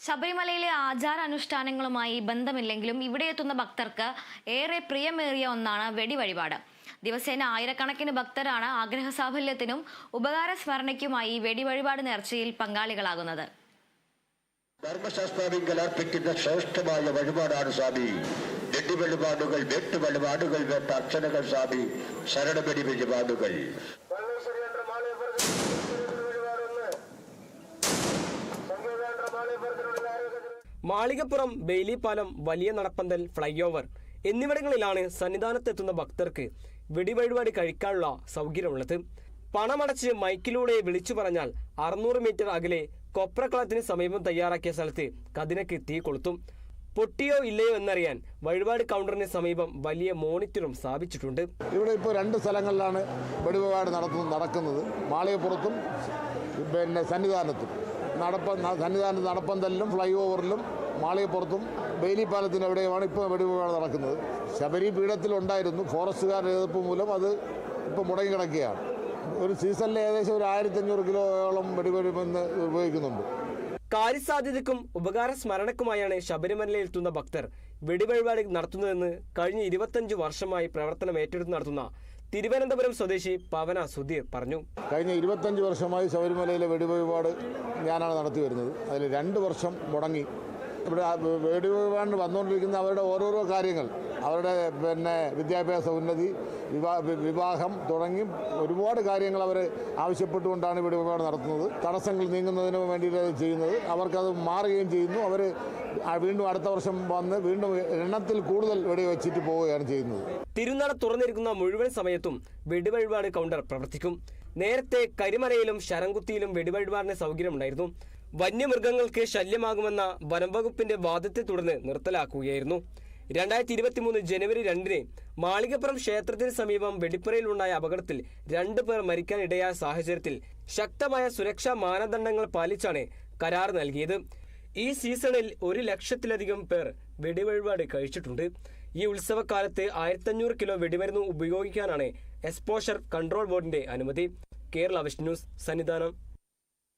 ശബരിമലയിലെ ആചാരാനുഷ്ഠാനങ്ങളുമായി ബന്ധമില്ലെങ്കിലും ഇവിടെ എത്തുന്ന ഭക്തർക്ക് ഏറെ പ്രിയമേറിയ ഒന്നാണ് വെടിവഴിപാട്. ദിവസേന ആയിരക്കണക്കിന് ഭക്തരാണ് ആഗ്രഹസാഫല്യത്തിനും ഉപകാരസ്മരണയ്ക്കുമായി വെടിവഴിപാട് നേർച്ചയിൽ പങ്കാളികളാകുന്നത്. ധർമ്മശാസ്ത്രാവിങ്കൽ അർപ്പിക്കുന്ന ശ്രേഷ്ഠമായ വഴിപാടാണ് സ്വാമി. വെടിവഴിപാടുകൾ, വെട്ടുവഴിപാടുകൾ, വേട്ട അർച്ചനകൾ സ്വാമി, ശരണബലി വഴിപാടുകൾ. മാളികപ്പുറം, ബെയിലിപ്പാലം, വലിയ നടപ്പന്തൽ, ഫ്ലൈ ഓവർ എന്നിവിടങ്ങളിലാണ് സന്നിധാനത്തെത്തുന്ന ഭക്തർക്ക് വെടിവഴിപാട് കഴിക്കാനുള്ള സൗകര്യമുള്ളത്. പണമടച്ച് മൈക്കിലൂടെ വിളിച്ചു പറഞ്ഞാൽ 600 മീറ്റർ അകലെ കൊപ്രക്കളത്തിന് സമീപം തയ്യാറാക്കിയ സ്ഥലത്ത് കതിനക്ക് തീ കൊളുത്തും. പൊട്ടിയോ ഇല്ലയോ എന്നറിയാൻ വഴിപാട് കൗണ്ടറിന് സമീപം വലിയ മോണിറ്ററും സ്ഥാപിച്ചിട്ടുണ്ട്. ഇവിടെ ഇപ്പോൾ 2 സ്ഥലങ്ങളിലാണ് വെടിവഴിപാട് നടക്കുന്നത്. മാളികപ്പുറത്തും സന്നിധാനത്തും. സന്നിധാനത്ത് നടപ്പന്തലിലും ഫ്ലൈ ഓവറിലും മാളികപ്പുറത്തും ബെയിലിപ്പാലത്തിനും എവിടെയുമാണ് ഇപ്പോൾ വെടിവഴിപാട് നടക്കുന്നത്. ശബരി പീഠത്തിലുണ്ടായിരുന്നു, ഫോറസ്റ്റുകാർ എതിർപ്പ് മൂലം അത് ഇപ്പോൾ മുടങ്ങിക്കിടക്കുകയാണ്. ഒരു സീസണിൽ ഏകദേശം ഒരു 1500 കിലോയോളം വെടിവഴിമരുന്ന് ഉപയോഗിക്കുന്നുണ്ട്. കാര്യസാധ്യതയ്ക്കും ഉപകാര സ്മരണക്കുമായാണ് ശബരിമലയിലെത്തുന്ന ഭക്തർ വെടിവഴിപാട് നടത്തുന്നതെന്ന് കഴിഞ്ഞ 25 വർഷമായി പ്രവർത്തനം ഏറ്റെടുത്ത് നടത്തുന്ന തിരുവനന്തപുരം സ്വദേശി പവന സുധീർ പറഞ്ഞു. കഴിഞ്ഞ 25 വർഷമായി ശബരിമലയിലെ വെടിവഴിപാട് ഞാനാണ് നടത്തി വരുന്നത്. അതിൽ 2 വർഷം മുടങ്ങി. ഇവിടെ വെടിവഴിപാടിന് വന്നുകൊണ്ടിരിക്കുന്ന അവരുടെ ഓരോരോ കാര്യങ്ങൾ, അവരുടെ വിദ്യാഭ്യാസ ഉന്നതി, വിവാഹം തുടങ്ങി ഒരുപാട് കാര്യങ്ങൾ അവർ ആവശ്യപ്പെട്ടുകൊണ്ടാണ് വെടിവഴിപാട് നടത്തുന്നത്. തടസ്സങ്ങൾ നീങ്ങുന്നതിന് വേണ്ടിയിട്ട് ചെയ്യുന്നത്. അവർക്കത് മാറുകയും ചെയ്യുന്നു. അവർ വീണ്ടും അടുത്ത വർഷം വന്ന് വീണ്ടും എണ്ണത്തിൽ കൂടുതൽ വെടിവെച്ചിട്ട് പോവുകയാണ് ചെയ്യുന്നത്. തിരുനട തുറന്നിരിക്കുന്ന മുഴുവൻ സമയത്തും വെടിവഴിപാട് കൗണ്ടർ പ്രവർത്തിക്കും. നേരത്തെ കരിമലയിലും ശരംകുത്തിയിലും വെടിവഴിപാടിന് സൗകര്യമുണ്ടായിരുന്നു. വന്യമൃഗങ്ങൾക്ക് ശല്യമാകുമെന്ന വനംവകുപ്പിന്റെ വാദത്തെ തുടർന്ന് നിർത്തലാക്കുകയായിരുന്നു. 2023 ജനുവരി 2-ന് മാളികപ്പുറം ക്ഷേത്രത്തിന് സമീപം വെടിപ്പുരയിലുണ്ടായ അപകടത്തിൽ 2 പേർ മരിക്കാനിടയായ സാഹചര്യത്തിൽ ശക്തമായ സുരക്ഷാ മാനദണ്ഡങ്ങൾ പാലിച്ചാണ് കരാർ നൽകിയത്. ഈ സീസണിൽ 1 ലക്ഷത്തിലധികം പേർ വെടിവഴിപാട് കഴിച്ചിട്ടുണ്ട്. ഈ ഉത്സവകാലത്ത് 1500 കിലോ വെടിമരുന്ന് ഉപയോഗിക്കാനാണ് എക്സ്പോഷർ കൺട്രോൾ ബോർഡിന്റെ അനുമതി. Kerala vision news, Sannidhanam.